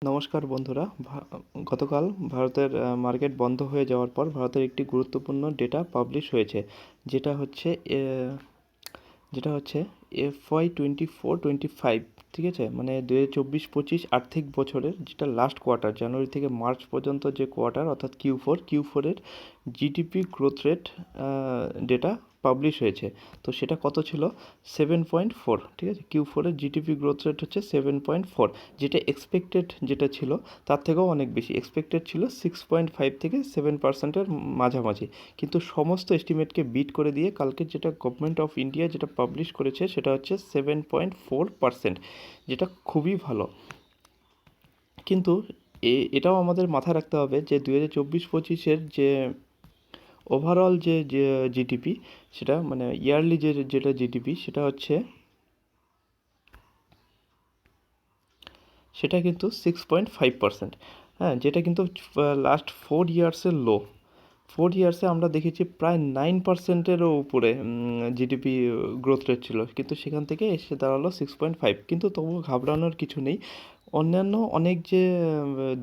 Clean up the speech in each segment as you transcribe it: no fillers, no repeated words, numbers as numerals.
নমস্কার বন্ধুরা। গতকাল ভারতের মার্কেট বন্ধ হয়ে যাওয়ার পর ভারতের একটি গুরুত্বপূর্ণ ডেটা পাবলিশ হয়েছে, যেটা হচ্ছে FY 24-25, ঠিক আছে, মানে 2024-25 আর্থিক বছরের যেটা লাস্ট কোয়ার্টার, জানুয়ারি থেকে মার্চ পর্যন্ত যে কোয়ার্টার, অর্থাৎ কিউ ফোরের GDP growth rate data publish হয়েছে। তো সেটা কত ছিল? 7.4, ঠিক আছে। কিউ4-এর জিডিপি গ্রোথ রেট হচ্ছে 7.4, যেটা এক্সপেক্টেড যেটা ছিল তার থেকেও অনেক বেশি। এক্সপেক্টেড ছিল 6.5 থেকে 7%-এর মাঝামাঝি, কিন্তু সমস্ত এস্টিমেটকে বিট করে দিয়ে কালকে যেটা গভর্নমেন্ট অফ ইন্ডিয়া যেটা পাবলিশ করেছে সেটা হচ্ছে 7.4%, যেটা খুবই ভালো। কিন্তু এটাও আমাদের মাথায় রাখতে হবে যে 2024-25-এর যে ওভারঅল যে জিডিপি, সেটা মানে ইয়ারলি যেটা জিডিপি সেটা কিন্তু 6.5%। হ্যাঁ, যেটা কিন্তু লাস্ট 4 ইয়ার্সের লো। 4 ইয়ার্সে আমরা দেখেছি প্রায় 9%-এরও উপরে জিডিপি গ্রোথ রেট ছিল, কিন্তু সেখান থেকে এসে দাঁড়ালো 6.5। কিন্তু তবুও ঘাবড়ানোর কিছু নেই। অন্যান্য অনেক যে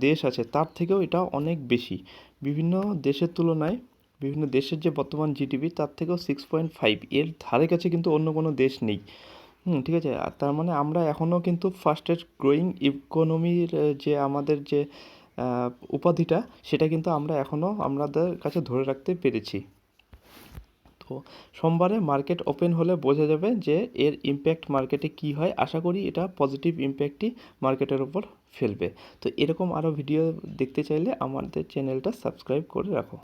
দেশ আছে তার থেকেও এটা অনেক বেশি। বিভিন্ন দেশের তুলনায় বিভিন্ন দেশের যে বর্তমান জিডিপি তার থেকেও 6.5 এর ধারে কাছে কিন্তু অন্য কোনো দেশ নেই। ঠিক আছে। আর তার মানে আমরা এখনও কিন্তু ফাস্টেস্ট গ্রোয়িং ইকোনমির যে আমাদের যে উপাধিটা, সেটা কিন্তু আমরা এখনও আমাদের কাছে ধরে রাখতে পেরেছি। তো সোমবারে মার্কেট ওপেন হলে বোঝা যাবে যে এর ইম্প্যাক্ট মার্কেটে কী হয়। আশা করি এটা পজিটিভ ইম্প্যাক্টই মার্কেটের ওপর ফেলবে। তো এরকম আরও ভিডিও দেখতে চাইলে আমাদের চ্যানেলটা সাবস্ক্রাইব করে রাখো।